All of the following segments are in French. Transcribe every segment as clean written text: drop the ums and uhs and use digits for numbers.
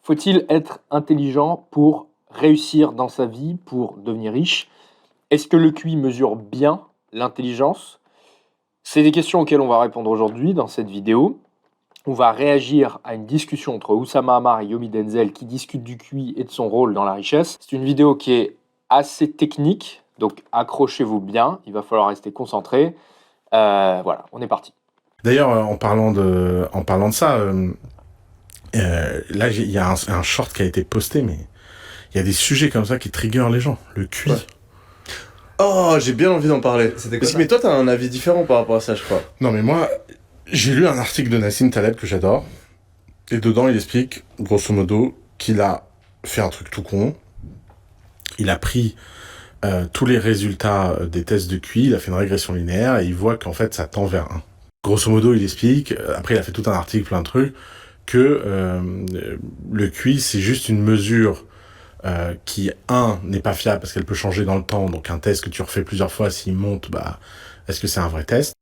Faut-il être intelligent pour réussir dans sa vie, pour devenir riche? Est-ce que le QI mesure bien l'intelligence? C'est des questions auxquelles on va répondre aujourd'hui dans cette vidéo. On va réagir à une discussion entre Oussama Ammar et Yomi Denzel qui discutent du QI et de son rôle dans la richesse. C'est une vidéo qui est assez technique, donc accrochez-vous bien, il va falloir rester concentré. Voilà, on est parti. D'ailleurs, en parlant de ça, là, il y a un short qui a été posté, mais il y a des sujets comme ça qui triggerent les gens. Le QI. Ouais. Oh, j'ai bien envie d'en parler. Mais toi, t'as un avis différent par rapport à ça, je crois. Non, mais moi, j'ai lu un article de Nassim Taleb que j'adore. Et dedans, il explique, grosso modo, qu'il a fait un truc tout con. Il a pris tous les résultats des tests de QI, il a fait une régression linéaire et il voit qu'en fait, ça tend vers 1. Grosso modo, il explique, après il a fait tout un article, plein de trucs, que le QI, c'est juste une mesure qui, n'est pas fiable parce qu'elle peut changer dans le temps. Donc un test que tu refais plusieurs fois, s'il monte, est-ce que c'est un vrai test?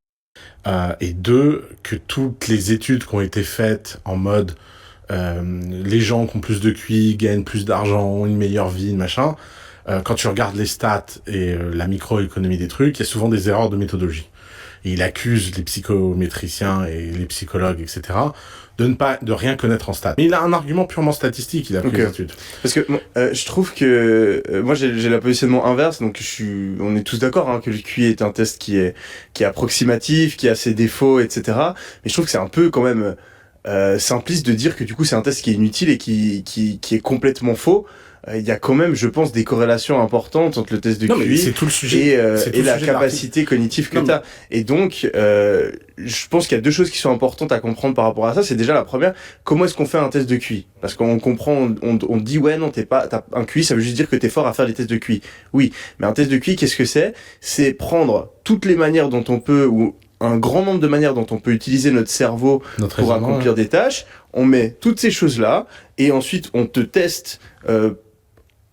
Et deux, que toutes les études qui ont été faites en mode les gens qui ont plus de QI gagnent plus d'argent, ont une meilleure vie, machin, quand tu regardes les stats et la microéconomie des trucs, il y a souvent des erreurs de méthodologie. Et il accuse les psychométriciens et les psychologues, etc., de rien connaître en stats. Mais il a un argument purement statistique, il a pris les études. Parce que je trouve que moi j'ai le positionnement inverse, donc on est tous d'accord que le QI est un test qui est approximatif, qui a ses défauts, etc. Mais je trouve que c'est un peu quand même simpliste de dire que du coup c'est un test qui est inutile et qui est complètement faux. Il y a quand même, je pense, des corrélations importantes entre le test de QI c'est tout le sujet, et la capacité cognitive que tu as. Et donc, je pense qu'il y a deux choses qui sont importantes à comprendre par rapport à ça. C'est déjà la première, comment est-ce qu'on fait un test de QI? Parce qu'on comprend, on dit, ouais, non, t'as un QI, ça veut juste dire que t'es fort à faire les tests de QI. Oui, mais un test de QI, qu'est-ce que c'est? C'est prendre toutes les manières dont on peut, ou un grand nombre de manières dont on peut utiliser notre cerveau pour accomplir des tâches. On met toutes ces choses-là, et ensuite, on te teste,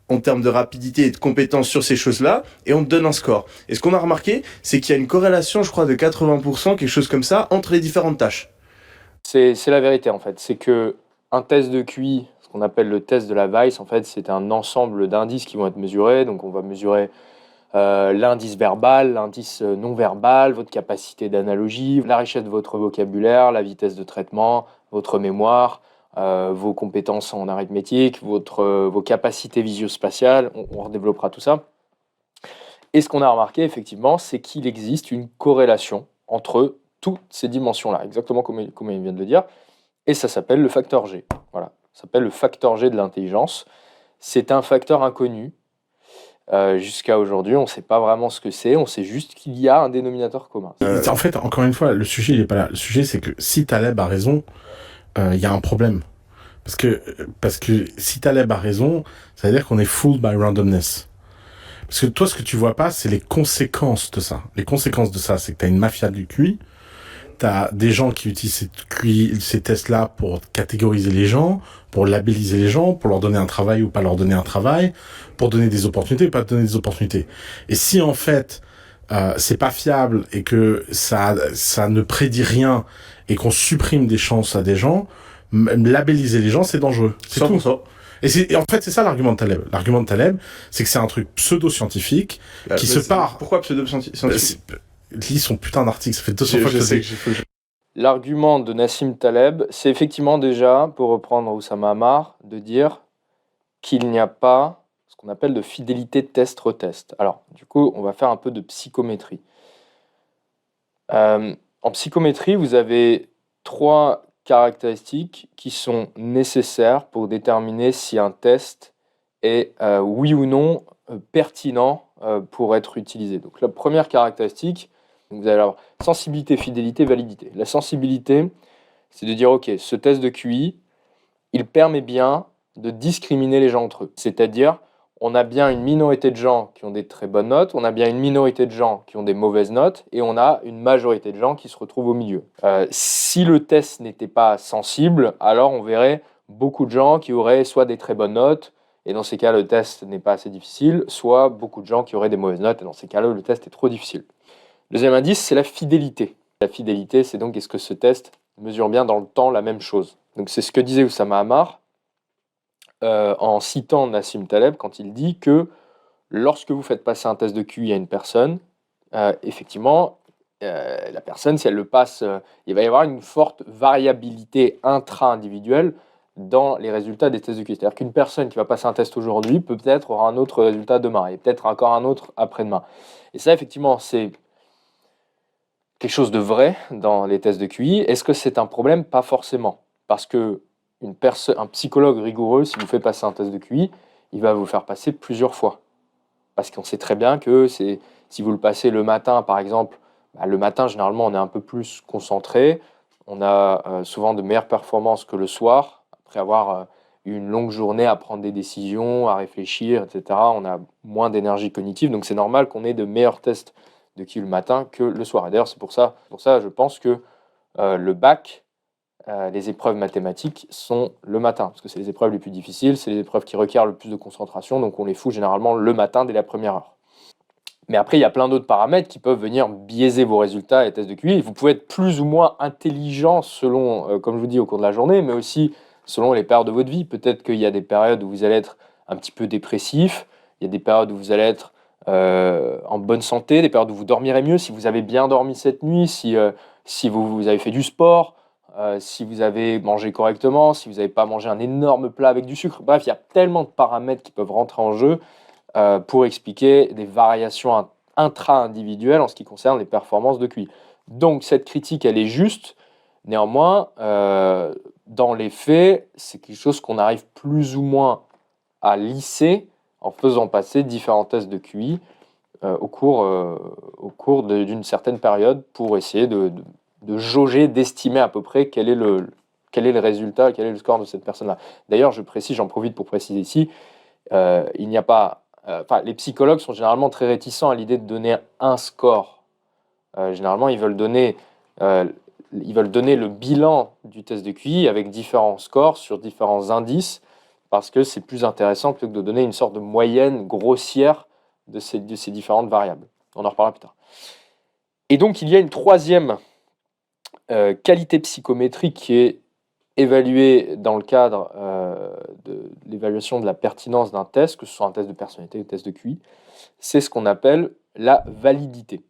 en termes de rapidité et de compétence sur ces choses-là, et on te donne un score. Et ce qu'on a remarqué, c'est qu'il y a une corrélation, je crois, de 80%, quelque chose comme ça, entre les différentes tâches. C'est la vérité en fait, c'est que un test de QI, ce qu'on appelle le test de la Weiss, en fait, c'est un ensemble d'indices qui vont être mesurés. Donc on va mesurer l'indice verbal, l'indice non verbal, votre capacité d'analogie, la richesse de votre vocabulaire, la vitesse de traitement, votre mémoire, vos compétences en arithmétique, vos capacités visio-spatiales, on redéveloppera tout ça. Et ce qu'on a remarqué effectivement, c'est qu'il existe une corrélation entre toutes ces dimensions-là, exactement comme il vient de le dire, et ça s'appelle le facteur G. Voilà, ça s'appelle le facteur G de l'intelligence. C'est un facteur inconnu. Jusqu'à aujourd'hui, on ne sait pas vraiment ce que c'est, on sait juste qu'il y a un dénominateur commun. En fait, encore une fois, le sujet, il est pas là. Le sujet, c'est que si Taleb a raison, il y a un problème. Parce que si Taleb a raison, ça veut dire qu'on est fooled by randomness. Parce que toi, ce que tu vois pas, c'est les conséquences de ça. Les conséquences de ça, c'est que t'as une mafia du QI, t'as des gens qui utilisent ces tests-là pour catégoriser les gens, pour labelliser les gens, pour leur donner un travail ou pas leur donner un travail, pour donner des opportunités, pas donner des opportunités. Et si en fait, c'est pas fiable et que ça ne prédit rien et qu'on supprime des chances à des gens, labelliser les gens, c'est dangereux. C'est 100%. tout. Et en fait, c'est ça l'argument de Taleb. L'argument de Taleb, c'est que c'est un truc pseudo-scientifique qui se part. Pourquoi pseudo-scientifique? Lis son putain d'article, ça fait 200 fois que je sais. L'argument de Nassim Taleb, c'est effectivement déjà, pour reprendre Oussama Ammar, de dire qu'il n'y a pas ce qu'on appelle de fidélité test-retest. Alors, du coup, on va faire un peu de psychométrie. En psychométrie, vous avez 3 caractéristiques qui sont nécessaires pour déterminer si un test est oui ou non pertinent pour être utilisé. Donc la première caractéristique, vous allez avoir sensibilité, fidélité, validité. La sensibilité, c'est de dire ok, ce test de QI, il permet bien de discriminer les gens entre eux. C'est-à-dire, on a bien une minorité de gens qui ont des très bonnes notes, on a bien une minorité de gens qui ont des mauvaises notes, et on a une majorité de gens qui se retrouvent au milieu. Si le test n'était pas sensible, alors on verrait beaucoup de gens qui auraient soit des très bonnes notes, et dans ces cas, le test n'est pas assez difficile, soit beaucoup de gens qui auraient des mauvaises notes, et dans ces cas-là, le test est trop difficile. Deuxième indice, c'est la fidélité. La fidélité, c'est donc est-ce que ce test mesure bien dans le temps la même chose. Donc c'est ce que disait Oussama Ammar. en citant Nassim Taleb quand il dit que lorsque vous faites passer un test de QI à une personne, effectivement, la personne, si elle le passe, il va y avoir une forte variabilité intra-individuelle dans les résultats des tests de QI. C'est-à-dire qu'une personne qui va passer un test aujourd'hui peut-être aura un autre résultat demain et peut-être encore un autre après-demain. Et ça, effectivement, c'est quelque chose de vrai dans les tests de QI. Est-ce que c'est un problème? Pas forcément. Parce que un psychologue rigoureux, si vous fait passer un test de QI, il va vous faire passer plusieurs fois. Parce qu'on sait très bien que si vous le passez le matin, par exemple, le matin, généralement, on est un peu plus concentré. On a souvent de meilleures performances que le soir, après avoir eu une longue journée à prendre des décisions, à réfléchir, etc. On a moins d'énergie cognitive, donc c'est normal qu'on ait de meilleurs tests de QI le matin que le soir. Et d'ailleurs, c'est pour ça, je pense que le bac, les épreuves mathématiques sont le matin, parce que c'est les épreuves les plus difficiles, c'est les épreuves qui requièrent le plus de concentration, donc on les fout généralement le matin dès la première heure. Mais après, il y a plein d'autres paramètres qui peuvent venir biaiser vos résultats et tests de QI. Vous pouvez être plus ou moins intelligent selon, comme je vous dis, au cours de la journée, mais aussi selon les périodes de votre vie. Peut-être qu'il y a des périodes où vous allez être un petit peu dépressif, il y a des périodes où vous allez être en bonne santé, des périodes où vous dormirez mieux, si vous avez bien dormi cette nuit, si vous avez fait du sport, si vous avez mangé correctement, si vous n'avez pas mangé un énorme plat avec du sucre. Bref, il y a tellement de paramètres qui peuvent rentrer en jeu pour expliquer des variations intra-individuelles en ce qui concerne les performances de QI. Donc cette critique, elle est juste. Néanmoins, dans les faits, c'est quelque chose qu'on arrive plus ou moins à lisser en faisant passer différents tests de QI au cours d'une certaine période pour essayer de jauger, d'estimer à peu près quel est le résultat, quel est le score de cette personne-là. D'ailleurs, j'en profite pour préciser ici, il n'y a pas... les psychologues sont généralement très réticents à l'idée de donner un score. Généralement, ils veulent donner le bilan du test de QI avec différents scores sur différents indices, parce que c'est plus intéressant plutôt que de donner une sorte de moyenne grossière de ces différentes variables. On en reparlera plus tard. Et donc, il y a une troisième qualité psychométrique qui est évaluée dans le cadre de l'évaluation de la pertinence d'un test, que ce soit un test de personnalité ou un test de QI, c'est ce qu'on appelle la validité.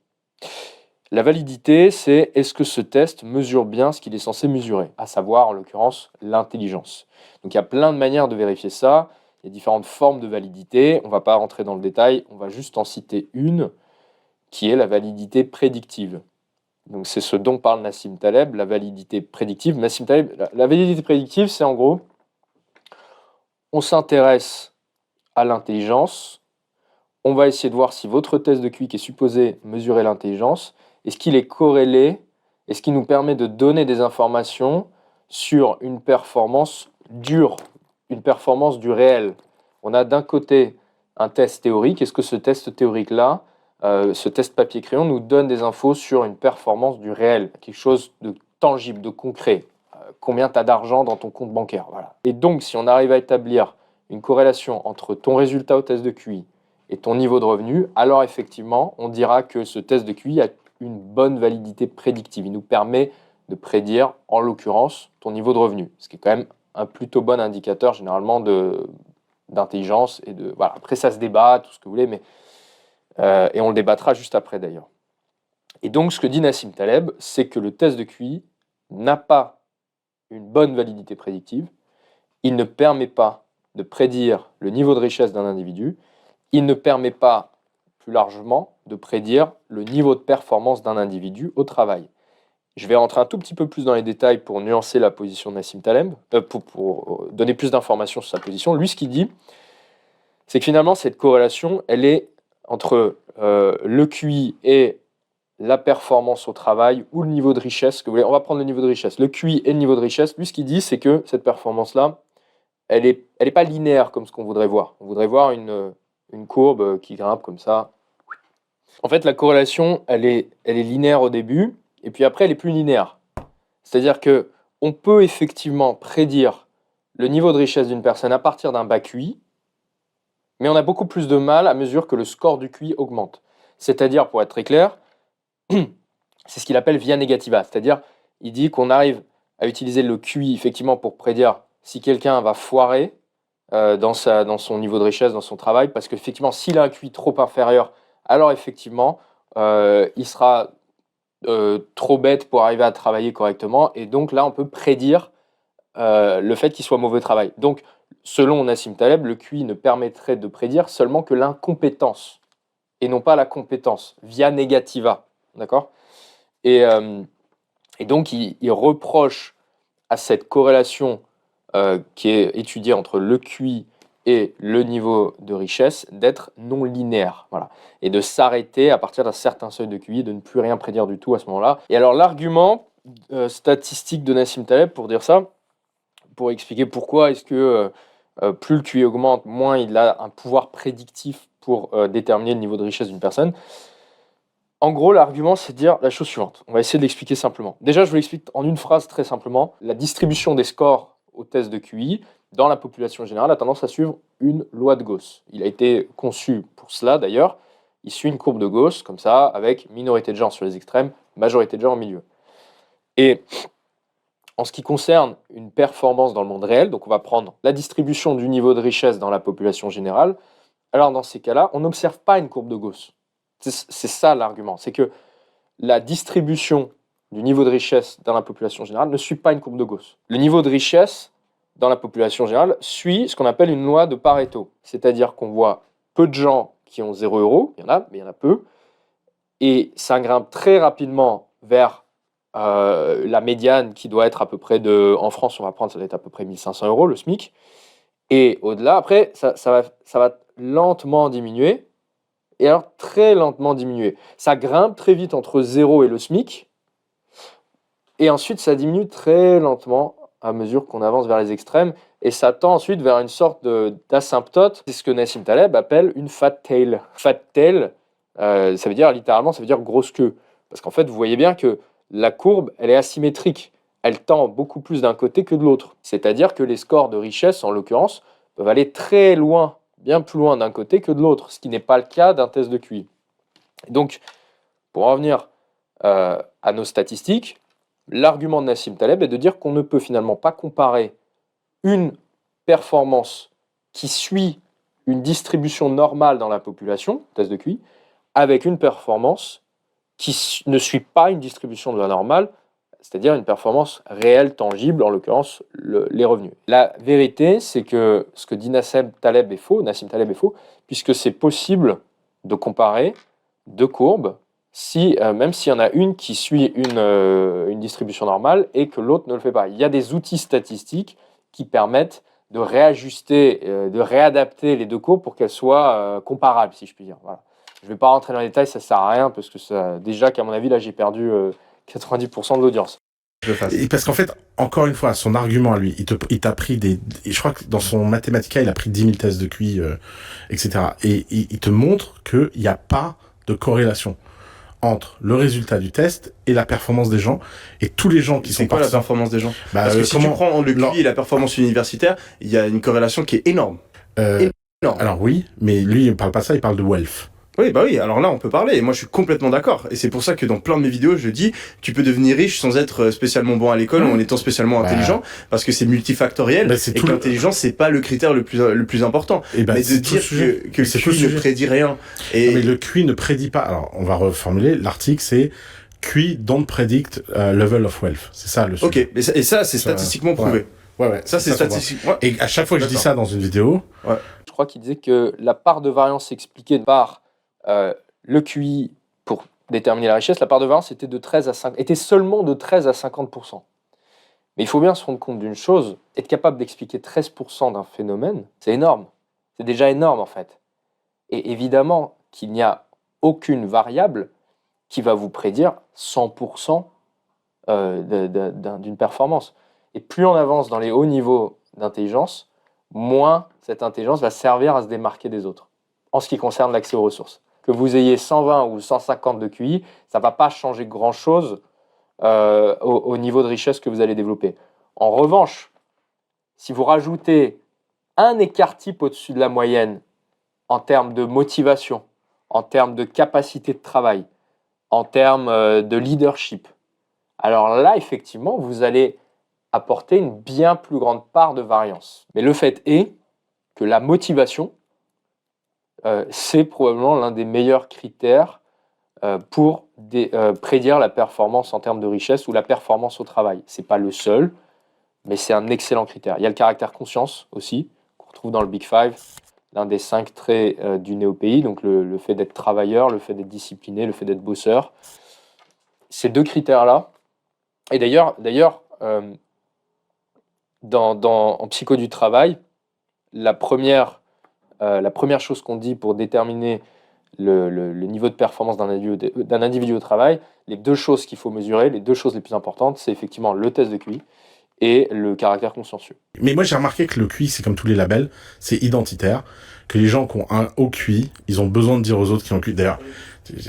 La validité, c'est est-ce que ce test mesure bien ce qu'il est censé mesurer, à savoir en l'occurrence l'intelligence. Donc il y a plein de manières de vérifier ça, il y a différentes formes de validité, on ne va pas rentrer dans le détail, on va juste en citer une, qui est la validité prédictive. Donc c'est ce dont parle Nassim Taleb, la validité prédictive. Nassim Taleb, la validité prédictive, c'est en gros, on s'intéresse à l'intelligence, on va essayer de voir si votre test de QI qui est supposé mesurer l'intelligence, est-ce qu'il est corrélé, est-ce qu'il nous permet de donner des informations sur une performance dure, une performance du réel. On a d'un côté un test théorique, est-ce que ce test théorique-là, ce test papier-crayon nous donne des infos sur une performance du réel, quelque chose de tangible, de concret. Combien tu as d'argent dans ton compte bancaire, voilà. Et donc, si on arrive à établir une corrélation entre ton résultat au test de QI et ton niveau de revenu, alors effectivement, on dira que ce test de QI a une bonne validité prédictive. Il nous permet de prédire, en l'occurrence, ton niveau de revenu, ce qui est quand même un plutôt bon indicateur généralement d'intelligence. Voilà. Après, ça se débat, tout ce que vous voulez, mais, et on le débattra juste après d'ailleurs. Et donc, ce que dit Nassim Taleb, c'est que le test de QI n'a pas une bonne validité prédictive, il ne permet pas de prédire le niveau de richesse d'un individu, il ne permet pas, plus largement, de prédire le niveau de performance d'un individu au travail. Je vais rentrer un tout petit peu plus dans les détails pour nuancer la position de Nassim Taleb, pour donner plus d'informations sur sa position. Lui, ce qu'il dit, c'est que finalement, cette corrélation, elle est entre le QI et la performance au travail ou le niveau de richesse. Que vous voulez. On va prendre le niveau de richesse. Le QI et le niveau de richesse, lui, ce qu'il dit, c'est que cette performance-là, elle est pas linéaire comme ce qu'on voudrait voir. On voudrait voir une courbe qui grimpe comme ça. En fait, la corrélation, elle est linéaire au début, et puis après, elle est plus linéaire. C'est-à-dire que on peut effectivement prédire le niveau de richesse d'une personne à partir d'un bas QI, mais on a beaucoup plus de mal à mesure que le score du QI augmente. C'est-à-dire, pour être très clair, c'est ce qu'il appelle via negativa. C'est-à-dire, il dit qu'on arrive à utiliser le QI effectivement pour prédire si quelqu'un va foirer dans son niveau de richesse, dans son travail, parce qu'effectivement, s'il a un QI trop inférieur, alors effectivement, il sera trop bête pour arriver à travailler correctement, et donc là, on peut prédire le fait qu'il soit mauvais au travail. Donc, selon Nassim Taleb, le QI ne permettrait de prédire seulement que l'incompétence, et non pas la compétence, via negativa, d'accord ? Et donc, il reproche à cette corrélation qui est étudiée entre le QI et le niveau de richesse d'être non linéaire, voilà, et de s'arrêter à partir d'un certain seuil de QI, de ne plus rien prédire du tout à ce moment-là. Et alors l'argument statistique de Nassim Taleb pour dire ça, pour expliquer pourquoi est-ce que plus le QI augmente, moins il a un pouvoir prédictif pour déterminer le niveau de richesse d'une personne. En gros, l'argument, c'est de dire la chose suivante. On va essayer de l'expliquer simplement. Déjà, je vous l'explique en une phrase très simplement. La distribution des scores au test de QI dans la population générale a tendance à suivre une loi de Gauss. Il a été conçu pour cela d'ailleurs. Il suit une courbe de Gauss, comme ça, avec minorité de gens sur les extrêmes, majorité de gens au milieu. Et en ce qui concerne une performance dans le monde réel, donc on va prendre la distribution du niveau de richesse dans la population générale, alors dans ces cas-là, on n'observe pas une courbe de Gauss. C'est ça l'argument, c'est que la distribution du niveau de richesse dans la population générale ne suit pas une courbe de Gauss. Le niveau de richesse dans la population générale suit ce qu'on appelle une loi de Pareto, c'est-à-dire qu'on voit peu de gens qui ont 0 €, il y en a, mais il y en a peu, et ça grimpe très rapidement vers la médiane qui doit être à peu près en France, on va prendre, ça doit être à peu près 1 500 € le SMIC, et au-delà, après, ça va lentement diminuer, et alors très lentement diminuer. Ça grimpe très vite entre 0 et le SMIC, et ensuite ça diminue très lentement à mesure qu'on avance vers les extrêmes, et ça tend ensuite vers une sorte d'asymptote. C'est ce que Nassim Taleb appelle une fat tail. Fat tail, ça veut dire littéralement, ça veut dire grosse queue. Parce qu'en fait, vous voyez bien que la courbe, elle est asymétrique. Elle tend beaucoup plus d'un côté que de l'autre. C'est-à-dire que les scores de richesse, en l'occurrence, peuvent aller très loin, bien plus loin d'un côté que de l'autre, ce qui n'est pas le cas d'un test de QI. Donc, pour en revenir à nos statistiques, l'argument de Nassim Taleb est de dire qu'on ne peut finalement pas comparer une performance qui suit une distribution normale dans la population, test de QI, avec une performance qui ne suit pas une distribution de la normale, c'est-à-dire une performance réelle, tangible, en l'occurrence les revenus. La vérité, c'est que ce que dit Nassim Taleb est faux, puisque c'est possible de comparer deux courbes, même s'il y en a une qui suit une distribution normale et que l'autre ne le fait pas. Il y a des outils statistiques qui permettent de réajuster, de réadapter les deux courbes pour qu'elles soient comparables, si je puis dire. Voilà. Je ne vais pas rentrer dans les détails, ça ne sert à rien, parce que déjà qu'à mon avis, là, j'ai perdu 90% de l'audience. Et parce qu'en fait, encore une fois, son argument à lui, il t'a pris je crois que dans son Mathematica, il a pris 10 000 tests de QI, etc. Et il te montre qu'il n'y a pas de corrélation entre le résultat du test et la performance des gens, et tous les gens qui sont C'est quoi la performance des gens? Parce que si tu prends le QI et la performance universitaire, il y a une corrélation qui est énorme. Énorme. Alors oui, mais lui, il ne parle pas de ça, il parle de wealth. Oui, bah oui, alors là, on peut parler, et moi, je suis complètement d'accord. Et c'est pour ça que dans plein de mes vidéos, je dis, tu peux devenir riche sans être spécialement bon à l'école ou en étant spécialement intelligent, parce que c'est multifactoriel, et que l'intelligence, c'est pas le critère le plus important. Mais de dire que le QI ne prédit rien. Non, mais le QI ne prédit pas. Alors, on va reformuler. L'article, c'est QI don't predict level of wealth. C'est ça le sujet. Ok, et ça, c'est statistiquement prouvé. Ouais. Ça, c'est statistiquement. Et à chaque fois que je dis ça dans une vidéo. Ouais. Je crois qu'il disait que la part de variance expliquée par le QI pour déterminer la richesse, la part de variance était seulement de 13 à 50%. Mais il faut bien se rendre compte d'une chose, être capable d'expliquer 13% d'un phénomène, c'est énorme. C'est déjà énorme en fait. Et évidemment qu'il n'y a aucune variable qui va vous prédire 100% d'une performance. Et plus on avance dans les hauts niveaux d'intelligence, moins cette intelligence va servir à se démarquer des autres, en ce qui concerne l'accès aux ressources. Que vous ayez 120 ou 150 de QI, ça ne va pas changer grand-chose au niveau de richesse que vous allez développer. En revanche, si vous rajoutez un écart type au-dessus de la moyenne en termes de motivation, en termes de capacité de travail, en termes de leadership, alors là, effectivement, vous allez apporter une bien plus grande part de variance. Mais le fait est que la motivation, c'est probablement l'un des meilleurs critères pour prédire la performance en termes de richesse ou la performance au travail. Ce n'est pas le seul, mais c'est un excellent critère. Il y a le caractère conscience aussi, qu'on retrouve dans le Big Five, l'un des 5 traits du néo-pays, donc le fait d'être travailleur, le fait d'être discipliné, le fait d'être bosseur. Ces 2 critères-là, et d'ailleurs en psycho du travail, la première chose qu'on dit pour déterminer le niveau de performance d'un individu au travail, les 2 choses qu'il faut mesurer, les 2 choses les plus importantes, c'est effectivement le test de QI et le caractère consciencieux. Mais moi, j'ai remarqué que le QI, c'est comme tous les labels, c'est identitaire, que les gens qui ont un haut QI, ils ont besoin de dire aux autres qui ont QI. D'ailleurs,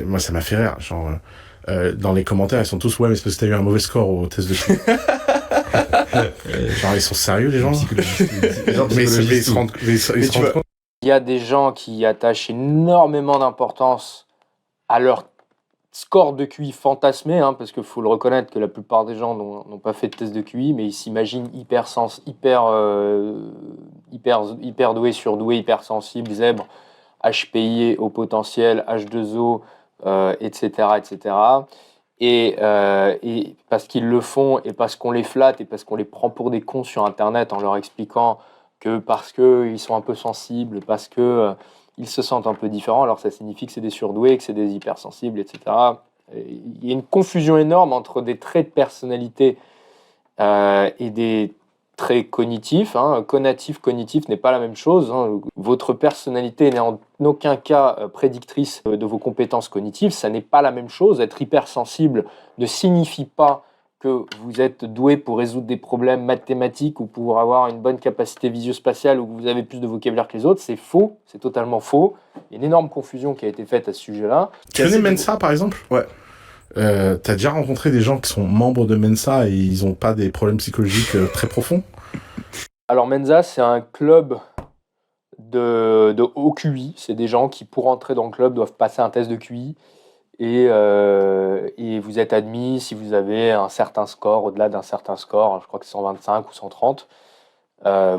moi, ça m'a fait rire. Genre, dans les commentaires, ils sont tous, ouais, mais c'est parce que t'as eu un mauvais score au test de QI. Genre, ils sont sérieux, les gens? Mais ils se rendent compte. Il y a des gens qui attachent énormément d'importance à leur score de QI fantasmé, parce qu'il faut le reconnaître que la plupart des gens n'ont pas fait de test de QI, mais ils s'imaginent hyper doués, surdoués, hypersensibles, zèbres, HPI au potentiel, H2O, etc. Et parce qu'ils le font, et parce qu'on les flatte, et parce qu'on les prend pour des cons sur Internet en leur expliquant que parce qu'ils sont un peu sensibles, parce que ils se sentent un peu différents, alors ça signifie que c'est des surdoués, que c'est des hypersensibles, etc. Il y a une confusion énorme entre des traits de personnalité et des traits cognitifs. Conatif, cognitif n'est pas la même chose. Votre personnalité n'est en aucun cas prédictrice de vos compétences cognitives. Ça n'est pas la même chose. Être hypersensible ne signifie pas que vous êtes doué pour résoudre des problèmes mathématiques ou pour avoir une bonne capacité visuospatiale ou que vous avez plus de vocabulaire que les autres. C'est faux, c'est totalement faux. Il y a une énorme confusion qui a été faite à ce sujet-là. Tu connais Mensa, par exemple? Ouais. T'as déjà rencontré des gens qui sont membres de Mensa et ils ont pas des problèmes psychologiques très profonds? Alors Mensa, c'est un club de haut QI. C'est des gens qui, pour entrer dans le club, doivent passer un test de QI. Et vous êtes admis si vous avez un certain score, au-delà d'un certain score, je crois que c'est 125 ou 130.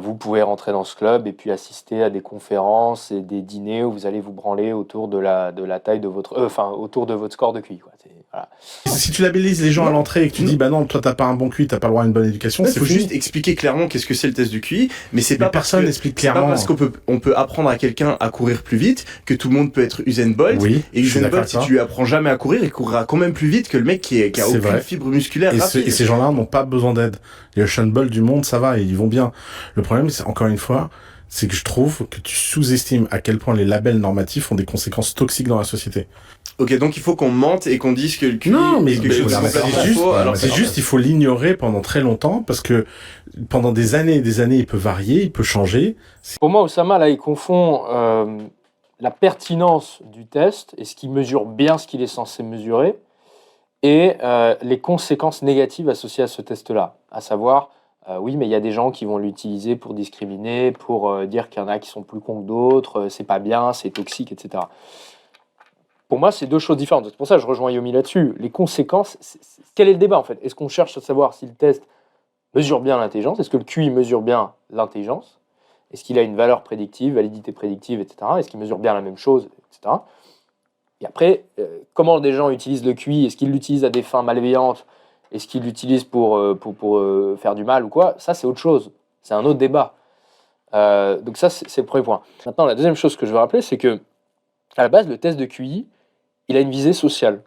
Vous pouvez rentrer dans ce club et puis assister à des conférences et des dîners où vous allez vous branler autour de la taille de votre... autour de votre score de QI, quoi. Voilà. Si tu labellises les gens à l'entrée et que tu dis, bah non, toi t'as pas un bon QI, t'as pas le droit à une bonne éducation, Il c'est faut fini. juste expliquer clairement qu'est-ce que c'est le test du QI, mais c'est pas personne n'explique clairement. C'est pas parce qu'on peut apprendre à quelqu'un à courir plus vite que tout le monde peut être Usain Bolt. Oui, et Usain Bolt, si tu lui apprends jamais à courir, il courira quand même plus vite que le mec qui a aucune fibre musculaire. Et ces gens-là n'ont pas besoin d'aide. Les Usain Bolt du monde, ça va, ils vont bien. Le problème, c'est encore une fois, c'est que je trouve que tu sous-estimes à quel point les labels normatifs ont des conséquences toxiques dans la société. Ok, donc il faut qu'on mente et qu'on dise que le QI... Non, mais c'est juste, il faut l'ignorer pendant très longtemps, parce que pendant des années et des années, il peut varier, il peut changer. Pour moi, Oussama, là, il confond la pertinence du test et ce qui mesure bien ce qu'il est censé mesurer et les conséquences négatives associées à ce test-là. À savoir, oui, mais il y a des gens qui vont l'utiliser pour discriminer, pour dire qu'il y en a qui sont plus cons que d'autres, c'est pas bien, c'est toxique, etc. Pour moi, c'est 2 choses différentes. C'est pour ça que je rejoins Yomi là-dessus. Les conséquences, quel est le débat en fait? Est-ce qu'on cherche à savoir si le test mesure bien l'intelligence? Est-ce que le QI mesure bien l'intelligence? Est-ce qu'il a une valeur prédictive, validité prédictive, etc. Est-ce qu'il mesure bien la même chose, etc. Et après, comment des gens utilisent le QI? Est-ce qu'ils l'utilisent à des fins malveillantes? Est-ce qu'ils l'utilisent pour faire du mal ou quoi? Ça, c'est autre chose. C'est un autre débat. Donc ça, c'est le premier point. Maintenant, la deuxième chose que je veux rappeler, c'est que à la base, le test de QI, il a une visée sociale.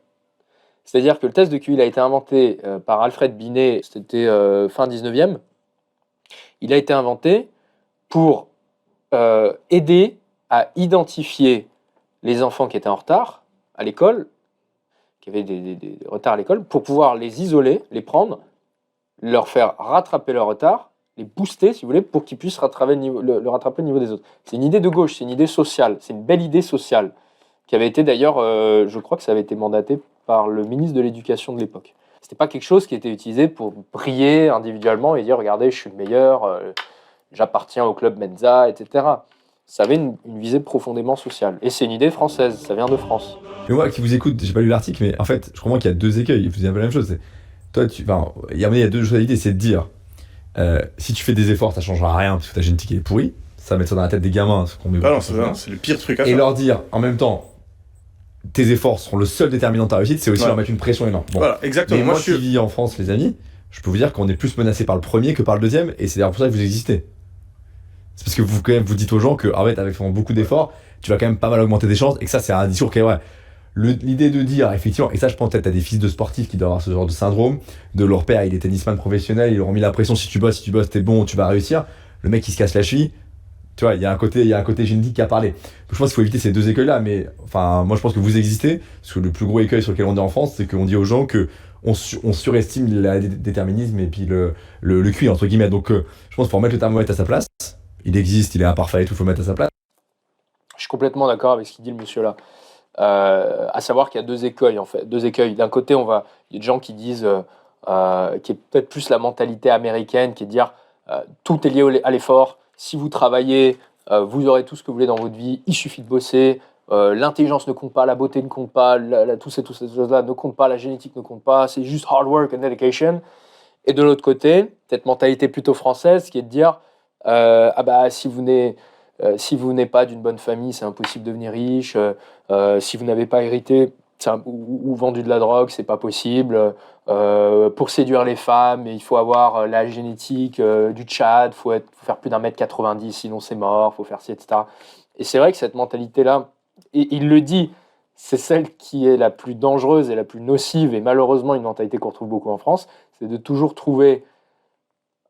C'est-à-dire que le test de QI il a été inventé par Alfred Binet, c'était fin 19e. Il a été inventé pour aider à identifier les enfants qui étaient en retard à l'école, qui avaient des retards à l'école, pour pouvoir les isoler, les prendre, leur faire rattraper leur retard, les booster, si vous voulez, pour qu'ils puissent rattraper le rattraper au niveau des autres. C'est une idée de gauche, c'est une idée sociale, c'est une belle idée sociale, qui avait été d'ailleurs, je crois que ça avait été mandaté par le ministre de l'Éducation de l'époque. C'était pas quelque chose qui était utilisé pour briller individuellement et dire, regardez, je suis le meilleur, j'appartiens au club Mensa, etc. Ça avait une visée profondément sociale. Et c'est une idée française, ça vient de France. Mais moi, qui vous écoute, j'ai pas lu l'article, mais en fait, je comprends qu'il y a 2 écueils. Vous dites un peu la même chose. C'est, toi, il y a 2 choses à l'idée, c'est de dire, si tu fais des efforts, ça changera rien parce que ta génétique est pourrie. ça met ça dans la tête des gamins, ce qu'on met Ah non, beaucoup. c'est le pire truc à Et faire. leur dire, en même temps, tes efforts seront le seul déterminant de ta réussite, c'est aussi Ouais. leur mettre une pression énorme. Bon. Voilà, exactement. Mais Moi, moi je qui suis. vis en France, les amis, je peux vous dire qu'on est plus menacé par le premier que par le deuxième, et c'est d'ailleurs pour ça que vous existez. C'est parce que vous, quand même, vous dites aux gens que, avec beaucoup d'efforts, tu vas quand même pas mal augmenter tes chances, et que ça, c'est un discours qui est vrai. L'idée de dire, effectivement, et ça, je pense peut-être à des fils de sportifs qui doivent avoir ce genre de syndrome, de leur père, il est tennisman professionnel, ils leur ont mis la pression, si tu bosses, t'es bon, tu vas réussir. Le mec, il se casse la cheville. Tu vois, il y a un côté génétique qui a parlé. Je pense qu'il faut éviter ces deux écueils-là, mais enfin, moi, je pense que vous existez, parce que le plus gros écueil sur lequel on est en France, c'est qu'on dit aux gens que on surestime le déterminisme et puis le QI, entre guillemets. Donc, je pense qu'il faut remettre le thermomètre à sa place. Il existe, il est imparfait et tout, il faut le mettre à sa place. Je suis complètement d'accord avec ce qu'il dit le monsieur là. À savoir qu'il y a deux écueils en fait. Deux écueils. D'un côté, il y a des gens qui disent, qui est peut-être plus la mentalité américaine, qui est de dire tout est lié à l'effort. Si vous travaillez, vous aurez tout ce que vous voulez dans votre vie. Il suffit de bosser. L'intelligence ne compte pas, la beauté ne compte pas, toutes ces choses-là ne comptent pas, la génétique ne compte pas. C'est juste hard work and dedication. Et de l'autre côté, cette mentalité plutôt française qui est de dire ah bah si vous n'êtes pas d'une bonne famille, c'est impossible de devenir riche. Si vous n'avez pas hérité ou vendu de la drogue, c'est pas possible. Pour séduire les femmes, il faut avoir la génétique du Tchad, faut faire plus d'1m90, sinon c'est mort, faut faire ci, etc. Et c'est vrai que cette mentalité-là, et il le dit, c'est celle qui est la plus dangereuse et la plus nocive, et malheureusement une mentalité qu'on retrouve beaucoup en France, c'est de toujours trouver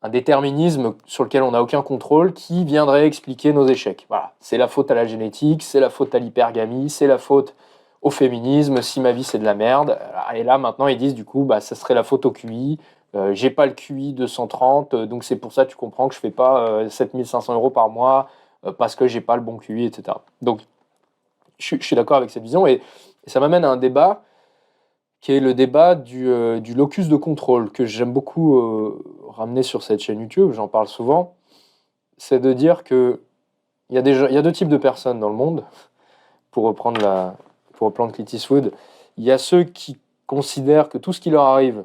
un déterminisme sur lequel on n'a aucun contrôle qui viendrait expliquer nos échecs. Voilà. C'est la faute à la génétique, c'est la faute à l'hypergamie, c'est la faute au féminisme, si ma vie c'est de la merde. Et là maintenant ils disent du coup ça serait la faute au QI, j'ai pas le QI de 130, donc c'est pour ça tu comprends que je fais pas 7500 € par mois parce que j'ai pas le bon QI, etc. Donc je suis d'accord avec cette vision et ça m'amène à un débat qui est le débat du locus de contrôle, que j'aime beaucoup ramener sur cette chaîne YouTube, j'en parle souvent. C'est de dire qu'il y a deux types de personnes dans le monde, pour reprendre Clint Eastwood. Il y a ceux qui considèrent que tout ce qui leur arrive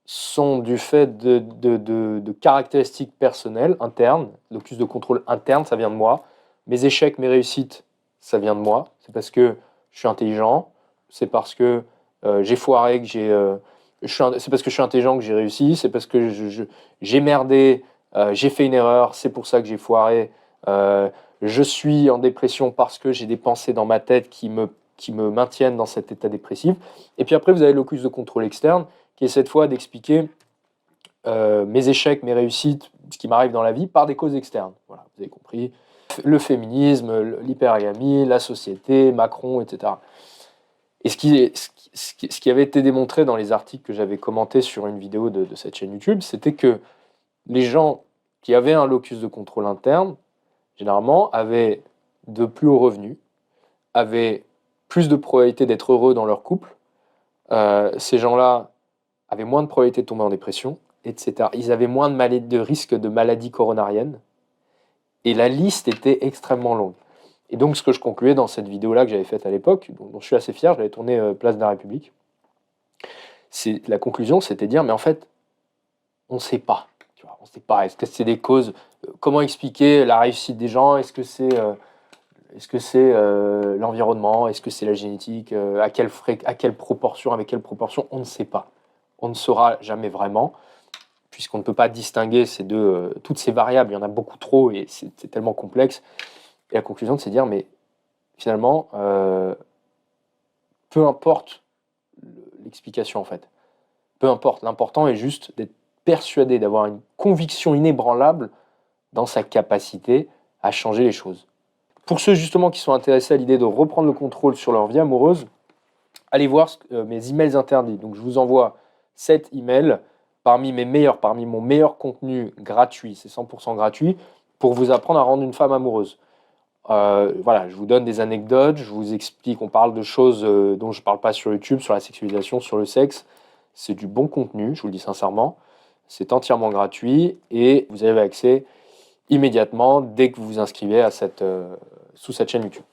sont du fait de caractéristiques personnelles, internes, locus de contrôle interne, ça vient de moi. Mes échecs, mes réussites, ça vient de moi. C'est parce que je suis intelligent, c'est parce que j'ai foiré, c'est parce que je suis intelligent que j'ai réussi, c'est parce que j'ai merdé, j'ai fait une erreur, c'est pour ça que j'ai foiré. Je suis en dépression parce que j'ai des pensées dans ma tête qui me maintiennent dans cet état dépressif. Et puis après, vous avez le locus de contrôle externe, qui est cette fois d'expliquer mes échecs, mes réussites, ce qui m'arrive dans la vie, par des causes externes. Voilà, vous avez compris. Le féminisme, l'hypergamie, la société, Macron, etc. Et ce qui avait été démontré dans les articles que j'avais commentés sur une vidéo de cette chaîne YouTube, c'était que les gens qui avaient un locus de contrôle interne, généralement, avaient de plus hauts revenus, avaient plus de probabilité d'être heureux dans leur couple. Ces gens-là avaient moins de probabilité de tomber en dépression, etc. Ils avaient moins de risque de maladies coronariennes. Et la liste était extrêmement longue. Et donc, ce que je concluais dans cette vidéo-là que j'avais faite à l'époque, dont je suis assez fier, je l'avais tournée Place de la République, la conclusion, c'était de dire, mais en fait, on ne sait pas. Tu vois, on ne sait pas. Est-ce que c'est des causes comment expliquer la réussite des gens? Est-ce que c'est l'environnement? Est-ce que c'est la génétique? À quelle proportion? Avec quelle proportion? On ne sait pas. On ne saura jamais vraiment, puisqu'on ne peut pas distinguer toutes ces variables. Il y en a beaucoup trop et c'est tellement complexe. Et la conclusion, c'est de dire, mais finalement, peu importe l'explication en fait. Peu importe. L'important est juste d'être persuadé, d'avoir une conviction inébranlable dans sa capacité à changer les choses. Pour ceux justement qui sont intéressés à l'idée de reprendre le contrôle sur leur vie amoureuse, allez voir mes emails interdits. Donc je vous envoie 7 emails parmi mon meilleur contenu gratuit, c'est 100% gratuit, pour vous apprendre à rendre une femme amoureuse. Voilà, je vous donne des anecdotes, je vous explique, on parle de choses dont je ne parle pas sur YouTube, sur la sexualisation, sur le sexe. C'est du bon contenu, je vous le dis sincèrement. C'est entièrement gratuit et vous avez accès immédiatement dès que vous vous inscrivez sous cette chaîne YouTube.